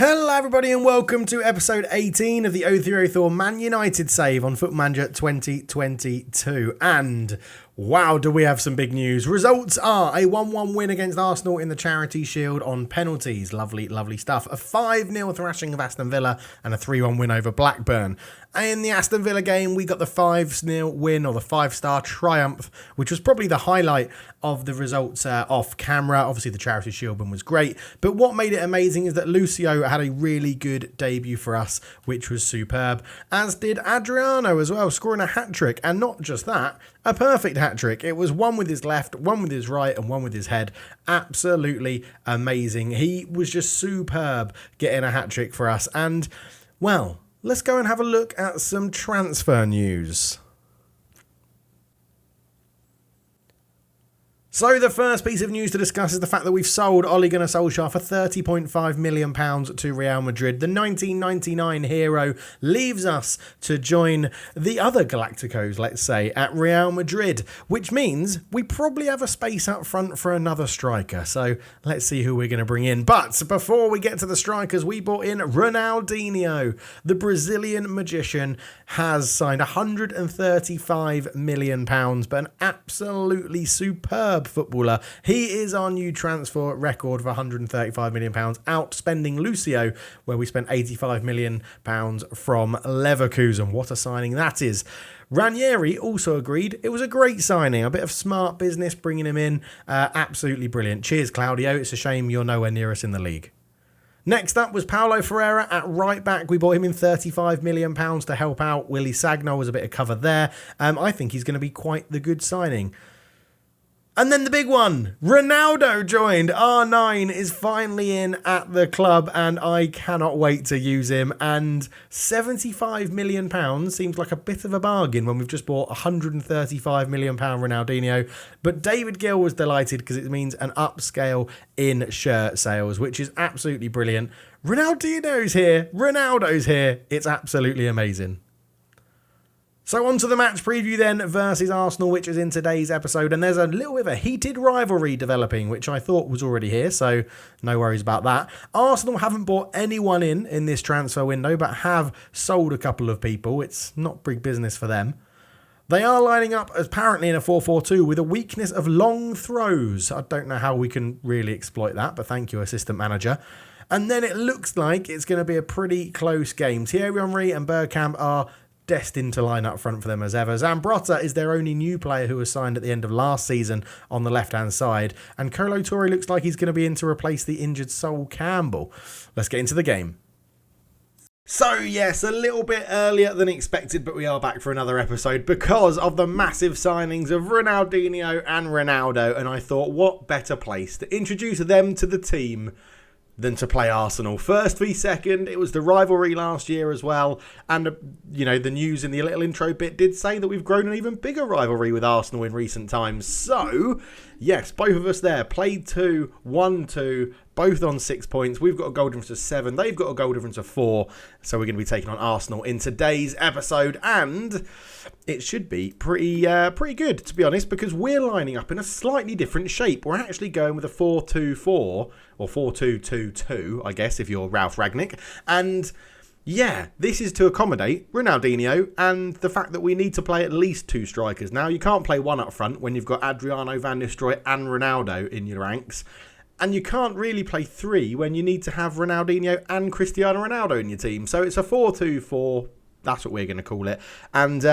Hello everybody and welcome to episode 18 of the 0304 Man United save on Football Manager 2022. And wow, do we have some big news. Results are a 1-1 win against Arsenal in the Charity Shield on penalties. Lovely, lovely stuff. A 5-0 thrashing of Aston Villa and a 3-1 win over Blackburn. In the Aston Villa game, we got the 5-0 win, or the 5-star triumph, which was probably the highlight of the results off camera. Obviously, the Charity Shield win was great, but what made it amazing is that Lucio had a really good debut for us, which was superb, as did Adriano as well, scoring a hat-trick, and not just that, a perfect hat-trick. It was one with his left, one with his right, and one with his head. Absolutely amazing. He was just superb getting a hat-trick for us, and, well, let's go and have a look at some transfer news. So the first piece of news to discuss is the fact that we've sold Ole Gunnar Solskjaer for £30.5 million to Real Madrid. The 1999 hero leaves us to join the other Galacticos, let's say, at Real Madrid, which means we probably have a space up front for another striker. So let's see who we're going to bring in. But before we get to the strikers, we brought in Ronaldinho. The Brazilian magician has signed £135 million, but an absolutely superb footballer. He is our new transfer record for £135 million, outspending Lucio, where we spent £85 million from Leverkusen. What a signing that is. Ranieri also agreed it was a great signing, a bit of smart business bringing him in. Absolutely brilliant. Cheers, Claudio. It's a shame you're nowhere near us in the league. Next up was Paulo Ferreira at right back. We bought him in £35 million to help out Willy Sagnol. Was a bit of cover there. I think he's going to be quite the good signing. And then the big one, Ronaldo joined. R9 is finally in at the club and I cannot wait to use him. And £75 million seems like a bit of a bargain when we've just bought £135 million Ronaldinho. But David Gill was delighted because it means an upscale in shirt sales, which is absolutely brilliant. Ronaldinho's here. Ronaldo's here. It's absolutely amazing. So on to the match preview then versus Arsenal, which is in today's episode. And there's a little bit of a heated rivalry developing, which I thought was already here, so no worries about that. Arsenal haven't bought anyone in this transfer window, but have sold a couple of people. It's not big business for them. They are lining up apparently in a 4-4-2 with a weakness of long throws. I don't know how we can really exploit that, but thank you, assistant manager. And then it looks like it's going to be a pretty close game. Thierry Henry and Bergkamp are destined to line up front for them as ever. Zambrotta is their only new player who was signed at the end of last season on the left-hand side. And Kolo Touré looks like he's going to be in to replace the injured Sol Campbell. Let's get into the game. So yes, a little bit earlier than expected, but we are back for another episode because of the massive signings of Ronaldinho and Ronaldo. And I thought, what better place to introduce them to the team than to play Arsenal. First v second, it was the rivalry last year as well. And, the news in the little intro bit did say that we've grown an even bigger rivalry with Arsenal in recent times. So, yes, both of us there. Played 2, won 2, both on 6 points. We've got a goal difference of 7. They've got a goal difference of 4. So we're going to be taking on Arsenal in today's episode. And it should be pretty good, to be honest, because we're lining up in a slightly different shape. We're actually going with a 4-2-4, or 4-2-2-2, I guess, if you're Ralph Rangnick. And yeah, this is to accommodate Ronaldinho and the fact that we need to play at least 2 strikers. Now, you can't play one up front when you've got Adriano, Van Nistelrooy and Ronaldo in your ranks. And you can't really play 3 when you need to have Ronaldinho and Cristiano Ronaldo in your team. So it's a 4-2-4. That's what we're going to call it. And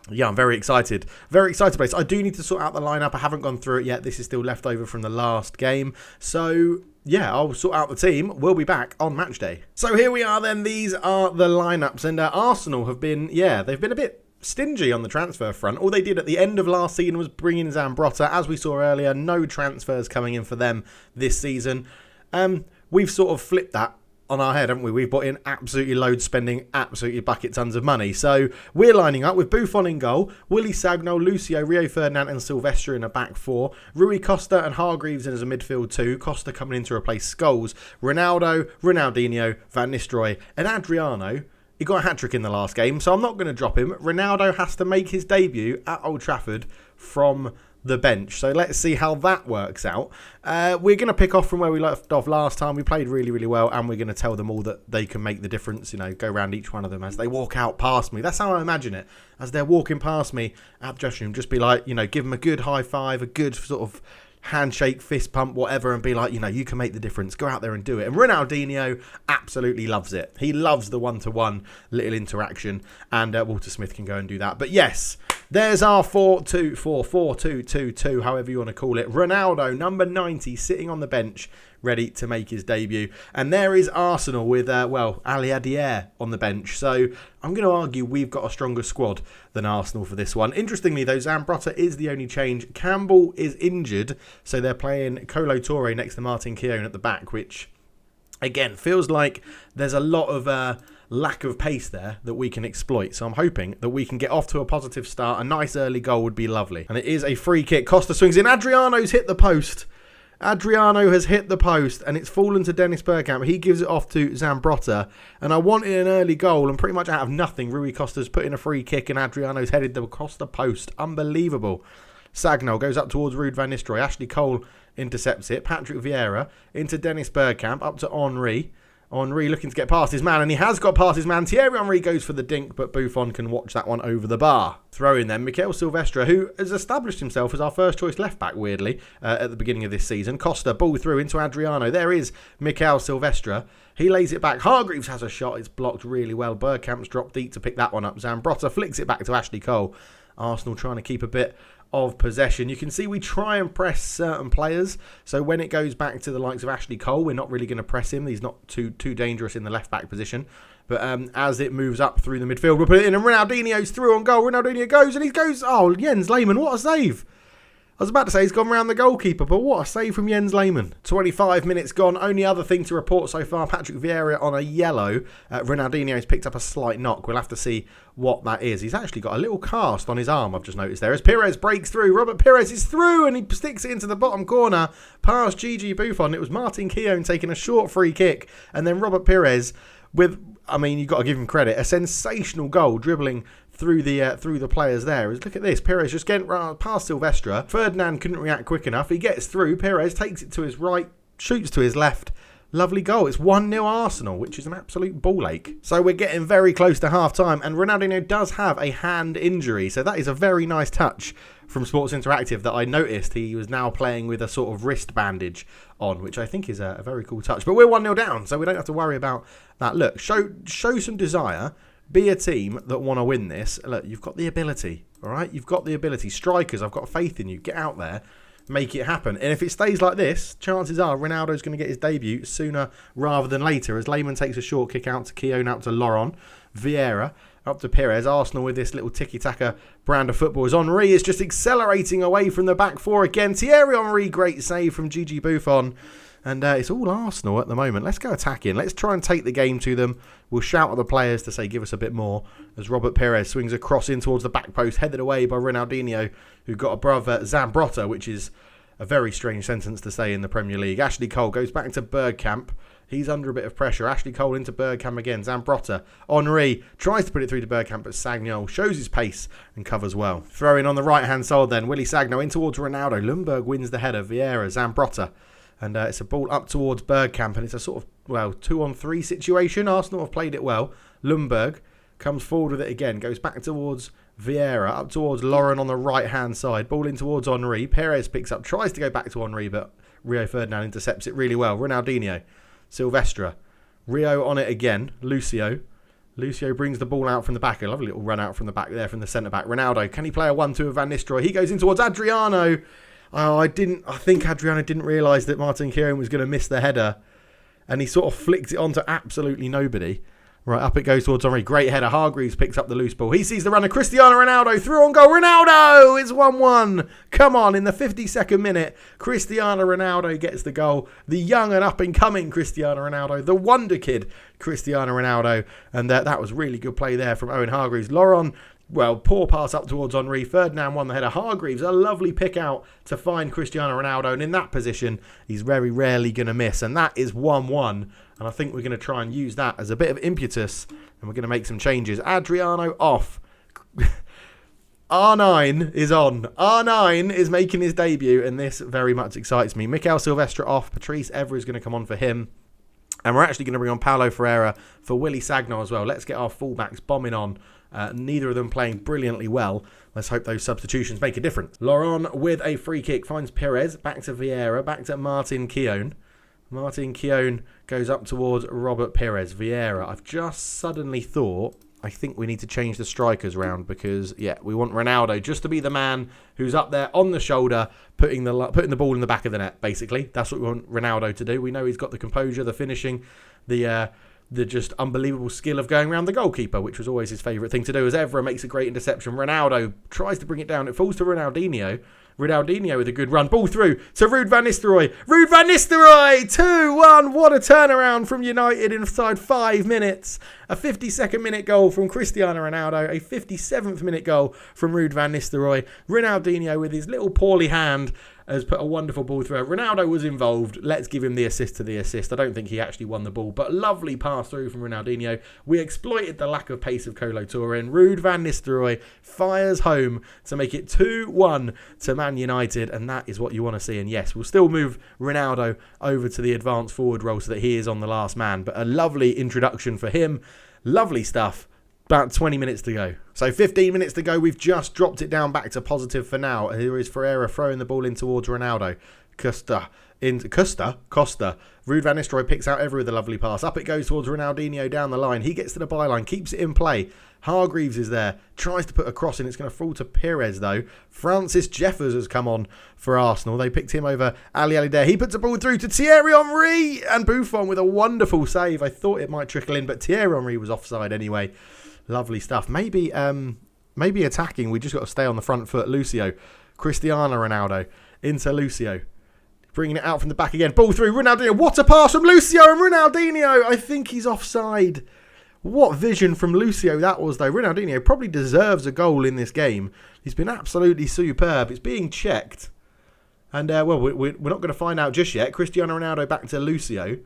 yeah, I'm very excited. Very excited about this. I do need to sort out the lineup. I haven't gone through it yet. This is still left over from the last game. So yeah, I'll sort out the team. We'll be back on match day. So here we are then. These are the lineups. And Arsenal have been, they've been a bit stingy on the transfer front. All they did at the end of last season was bring in Zambrotta. As we saw earlier, no transfers coming in for them this season. We've sort of flipped that on our head, haven't we? We've brought in absolutely loads, spending absolutely bucket tons of money. So we're lining up with Buffon in goal, Willy Sagnol, Lucio, Rio Ferdinand and Silvestre in a back 4, Rui Costa and Hargreaves in as a midfield 2, Costa coming in to replace Scholes, Ronaldo, Ronaldinho, Van Nistelrooy and Adriano. He got a hat-trick in the last game, so I'm not going to drop him. Ronaldo has to make his debut at Old Trafford from the bench. So let's see how that works out. We're going to pick off from where we left off last time. We played really, really well, and we're going to tell them all that they can make the difference, go around each one of them as they walk out past me. That's how I imagine it. As they're walking past me at the dressing room, just be like, give them a good high five, a good sort of handshake, fist pump, whatever, and be like, you can make the difference. Go out there and do it. And Ronaldinho absolutely loves it. He loves the one-to-one little interaction, and Walter Smith can go and do that. But yes, there's our 4-2-4-4-2-2-2, however you want to call it. Ronaldo, number 90, sitting on the bench, ready to make his debut. And there is Arsenal with, Ali Adier on the bench. So I'm going to argue we've got a stronger squad than Arsenal for this one. Interestingly, though, Zambrotta is the only change. Campbell is injured, so they're playing Kolo Touré next to Martin Keown at the back, which, again, feels like there's a lot of lack of pace there that we can exploit. So I'm hoping that we can get off to a positive start. A nice early goal would be lovely. And it is a free kick. Costa swings in. Adriano's hit the post. Adriano has hit the post, and it's fallen to Dennis Bergkamp. He gives it off to Zambrotta, and I wanted an early goal, and pretty much out of nothing, Rui Costa's put in a free kick, and Adriano's headed across the post. Unbelievable. Sagnol goes up towards Ruud van Nistelrooy. Ashley Cole intercepts it. Patrick Vieira into Dennis Bergkamp, up to Henry. Henry looking to get past his man, and he has got past his man. Thierry Henry goes for the dink, but Buffon can watch that one over the bar. Throw in then Mikel Silvestre, who has established himself as our first choice left back, weirdly, at the beginning of this season. Costa, ball through into Adriano. There is Mikel Silvestre. He lays it back. Hargreaves has a shot. It's blocked really well. Bergkamp's dropped deep to pick that one up. Zambrotta flicks it back to Ashley Cole. Arsenal trying to keep a bit of possession. You can see we try and press certain players. So when it goes back to the likes of Ashley Cole, we're not really going to press him. He's not too dangerous in the left back position. But as it moves up through the midfield, we'll put it in, and Ronaldinho's through on goal. Ronaldinho goes, and he goes. Oh, Jens Lehmann, what a save! I was about to say he's gone round the goalkeeper, but what a save from Jens Lehmann. 25 minutes gone. Only other thing to report so far, Patrick Vieira on a yellow. Ronaldinho's picked up a slight knock. We'll have to see what that is. He's actually got a little cast on his arm, I've just noticed there. As Pires breaks through, Robert Pires is through, and he sticks it into the bottom corner past Gigi Buffon. It was Martin Keown taking a short free kick, and then Robert Pires with, you've got to give him credit, a sensational goal, dribbling through the players there. Look at this. Pires just getting past Silvestre. Ferdinand couldn't react quick enough. He gets through. Pires takes it to his right, shoots to his left. Lovely goal. It's 1-0 Arsenal, which is an absolute ball ache. So we're getting very close to half-time, and Ronaldinho does have a hand injury. So that is a very nice touch from Sports Interactive that I noticed. He was now playing with a sort of wrist bandage on, which I think is a very cool touch. But we're 1-0 down, so we don't have to worry about that. Look, show some desire. Be a team that want to win this. Look, you've got the ability, all right? You've got the ability. Strikers, I've got faith in you. Get out there, make it happen. And if it stays like this, chances are Ronaldo's going to get his debut sooner rather than later, as Lehmann takes a short kick out to Keown, out to Laurent. Vieira up to Pires. Arsenal with this little tiki-taka brand of football, as Henry is just accelerating away from the back four again. Thierry Henry, great save from Gigi Buffon. And it's all Arsenal at the moment. Let's go attacking. Let's try and take the game to them. We'll shout at the players to say, give us a bit more. As Robert Pires swings a cross in towards the back post, headed away by Ronaldinho, who got above Zambrotta, which is a very strange sentence to say in the Premier League. Ashley Cole goes back to Bergkamp. He's under a bit of pressure. Ashley Cole into Bergkamp again. Zambrotta. Henry tries to put it through to Bergkamp, but Sagnol shows his pace and covers well. Throwing on the right-hand side then. Willy Sagnol in towards Ronaldo. Lundberg wins the header. Vieira, Zambrotta. And it's a ball up towards Bergkamp, and it's a sort of, 2-on-3 situation. Arsenal have played it well. Lundberg comes forward with it again, goes back towards Vieira, up towards Laurent on the right-hand side. Ball in towards Henry. Pires picks up, tries to go back to Henry, but Rio Ferdinand intercepts it really well. Ronaldinho, Silvestre, Rio on it again. Lucio brings the ball out from the back. A lovely little run out from the back there from the centre-back. Ronaldo, can he play a 1-2 with Van Nistelrooy? He goes in towards Adriano. I think Adriano didn't realise that Martin Keown was going to miss the header, and he sort of flicked it onto absolutely nobody. Right, up it goes towards Henry. Great header. Hargreaves picks up the loose ball. He sees the runner. Cristiano Ronaldo through on goal. Ronaldo! It's 1-1. Come on, in the 52nd minute, Cristiano Ronaldo gets the goal. The young and up-and-coming Cristiano Ronaldo. The wonder kid, Cristiano Ronaldo. And that was really good play there from Owen Hargreaves. Laurent, poor pass up towards Henry. Ferdinand won the header. Hargreaves, a lovely pick out to find Cristiano Ronaldo. And in that position, he's very rarely going to miss. And that is 1-1. And I think we're going to try and use that as a bit of impetus. And we're going to make some changes. Adriano off. R9 is on. R9 is making his debut, and this very much excites me. Mikel Silvestre off. Patrice Evra is going to come on for him. And we're actually going to bring on Paulo Ferreira for Willy Sagna as well. Let's get our fullbacks bombing on. Neither of them playing brilliantly well. Let's hope those substitutions make a difference. Laurent with a free kick finds Perez. Back to Vieira. Back to Martin Keown. Martin Keown goes up towards Robert Perez. Vieira. I've just suddenly thought, I think we need to change the strikers round because, yeah, we want Ronaldo just to be the man who's up there on the shoulder, putting the ball in the back of the net, basically. That's what we want Ronaldo to do. We know he's got the composure, the finishing, the just unbelievable skill of going around the goalkeeper, which was always his favourite thing to do, as Evra makes a great interception. Ronaldo tries to bring it down. It falls to Ronaldinho. Ronaldinho with a good run. Ball through to Ruud van Nistelrooy. Ruud van Nistelrooy! 2-1. What a turnaround from United inside 5 minutes. A 52nd minute goal from Cristiano Ronaldo. A 57th minute goal from Ruud van Nistelrooy. Ronaldinho with his little poorly hand has put a wonderful ball through. Ronaldo was involved. Let's give him the assist to the assist. I don't think he actually won the ball, but lovely pass through from Ronaldinho. We exploited the lack of pace of Kolo Touré. Ruud van Nistelrooy fires home to make it 2-1 to Man United, and that is what you want to see. And yes, we'll still move Ronaldo over to the advanced forward role so that he is on the last man, but a lovely introduction for him. Lovely stuff. About 20 minutes to go. So 15 minutes to go. We've just dropped it down back to positive for now. Here is Ferreira throwing the ball in towards Ronaldo. Costa. Ruud van Nistelrooy picks out Evra with a lovely pass. Up it goes towards Ronaldinho down the line. He gets to the byline, keeps it in play. Hargreaves is there, tries to put a cross in. It's going to fall to Perez though. Francis Jeffers has come on for Arsenal. They picked him over Ali Alidair. He puts a ball through to Thierry Henry, and Buffon with a wonderful save. I thought it might trickle in, but Thierry Henry was offside anyway. Lovely stuff. Maybe attacking. We just got to stay on the front foot. Lucio. Cristiano Ronaldo. Into Lucio. Bringing it out from the back again. Ball through. Ronaldinho. What a pass from Lucio and Ronaldinho. I think he's offside. What vision from Lucio that was, though. Ronaldinho probably deserves a goal in this game. He's been absolutely superb. It's being checked. And, we're not going to find out just yet. Cristiano Ronaldo back to Lucio.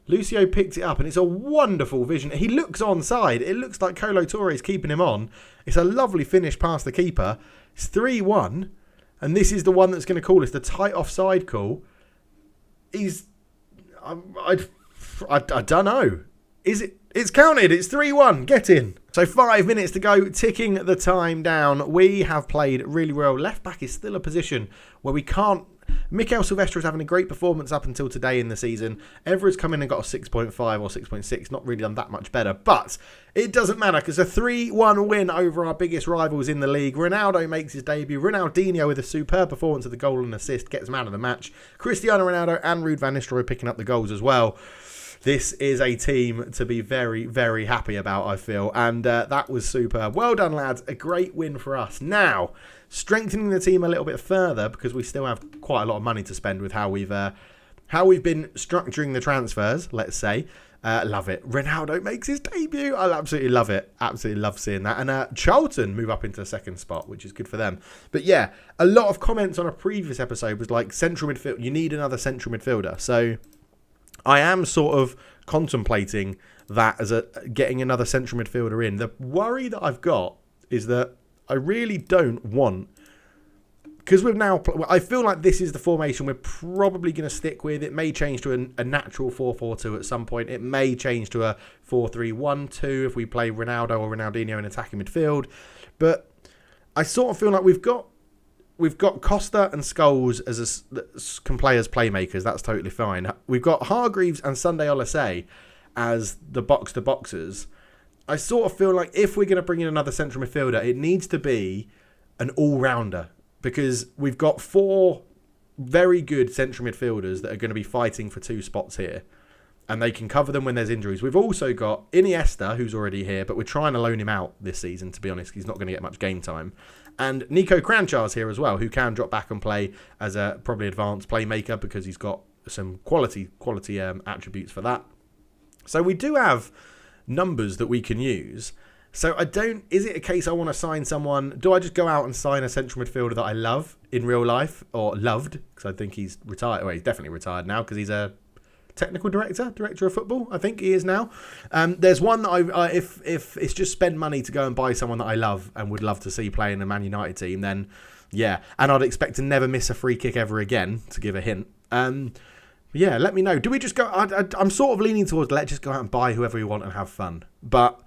Lucio picked it up, and it's a wonderful vision. He looks onside. It looks like Kolo Touré is keeping him on. It's a lovely finish past the keeper. It's 3-1, and this is the one that's going to call us the tight offside call. I don't know. Is it? It's counted. It's 3-1. Get in. So 5 minutes to go, ticking the time down. We have played really well. Left back is still a position where we can't. Mikel Silvestre is having a great performance up until today in the season. Evra's come in and got a 6.5 or 6.6. Not really done that much better. But it doesn't matter because a 3-1 win over our biggest rivals in the league. Ronaldo makes his debut. Ronaldinho with a superb performance of the goal and assist gets man of the match. Cristiano Ronaldo and Ruud van Nistelrooy picking up the goals as well. This is a team to be very, very happy about, I feel. And that was superb. Well done, lads. A great win for us. Now, strengthening the team a little bit further because we still have quite a lot of money to spend with how we've been structuring the transfers, let's say. Love it. Ronaldo makes his debut. I absolutely love it. Absolutely love seeing that. And Charlton move up into a second spot, which is good for them. But yeah, a lot of comments on a previous episode was like, central midfield. You need another central midfielder. So I am sort of contemplating that as getting another central midfielder in. The worry that I've got is that I really don't want, because we've now, I feel like this is the formation we're probably going to stick with. It may change to a natural 4-4-2 at some point. It may change to a 4-3-1-2 if we play Ronaldo or Ronaldinho in attacking midfield. But I sort of feel like we've got Costa and Scholes can play as playmakers. That's totally fine. We've got Hargreaves and Sunday Olasey as the box-to-boxers. I sort of feel like if we're going to bring in another central midfielder, it needs to be an all-rounder, because we've got 4 very good central midfielders that are going to be fighting for 2 spots here, and they can cover them when there's injuries. We've also got Iniesta, who's already here, but we're trying to loan him out this season, to be honest. He's not going to get much game time. And Nico Kranjcar's here as well, who can drop back and play as a probably advanced playmaker because he's got some quality attributes for that. So we do have numbers that we can use. So is it a case I want to sign someone? Do I just go out and sign a central midfielder that I love in real life, or loved, because I think he's retired? Well, he's definitely retired now because he's a technical director of football, I think he is now. There's one that I if it's just spend money to go and buy someone that I love and would love to see play in the Man United team, then yeah, and I'd expect to never miss a free kick ever again, to give a hint. Yeah, let me know. Do we just go... I'm sort of leaning towards let's just go out and buy whoever we want and have fun. But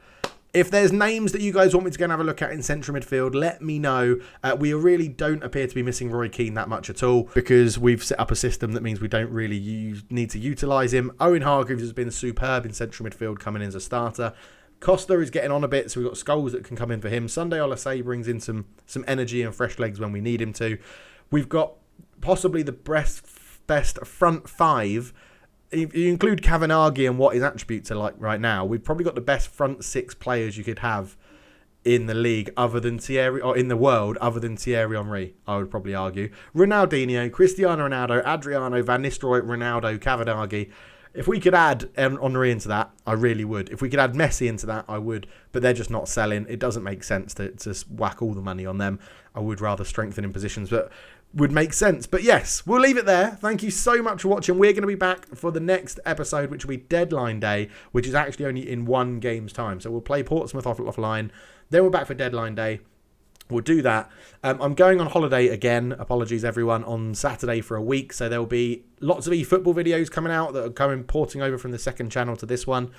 if there's names that you guys want me to go and have a look at in central midfield, let me know. We really don't appear to be missing Roy Keane that much at all, because we've set up a system that means we don't really need to utilise him. Owen Hargreaves has been superb in central midfield coming in as a starter. Costa is getting on a bit, so we've got Scholes that can come in for him. Sunday Olasey brings in some energy and fresh legs when we need him to. We've got possibly the best front five. If you include Kavanaghi and what his attributes are like right now, we've probably got the best front six players you could have in the league other than Thierry, or in the world other than Thierry Henry, I would probably argue. Ronaldinho, Cristiano Ronaldo, Adriano, Van Nistelrooy, Ronaldo, Kavanaghi. If we could add Henry into that, I really would. If we could add Messi into that, I would. But they're just not selling. It doesn't make sense to whack all the money on them. I would rather strengthen in positions that would make sense. But yes, we'll leave it there. Thank you so much for watching. We're going to be back for the next episode, which will be Deadline Day, which is actually only in 1 game's time. So we'll play Portsmouth offline. Then we're back for Deadline Day. We'll do that. I'm going on holiday again. Apologies, everyone, on Saturday for a week. So there will be lots of eFootball videos coming out that are porting over from the second channel to this one.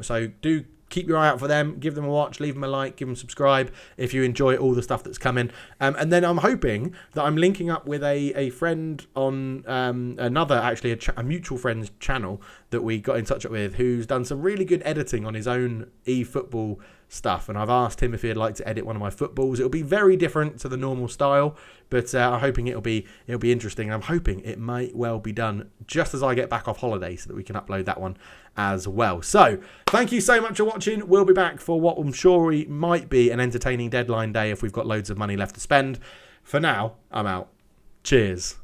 So do keep your eye out for them. Give them a watch. Leave them a like. Give them a subscribe if you enjoy all the stuff that's coming. And then I'm hoping that I'm linking up with a friend on another, actually, a mutual friend's channel that we got in touch with, who's done some really good editing on his own eFootball stuff, and I've asked him if he'd like to edit one of my footballs. It'll be very different to the normal style, but I'm hoping it'll be interesting. I'm hoping it might well be done just as I get back off holiday, so that we can upload that one as well. So thank you so much for watching. We'll be back for what I'm sure might be an entertaining Deadline Day if we've got loads of money left to spend. For now, I'm out. Cheers.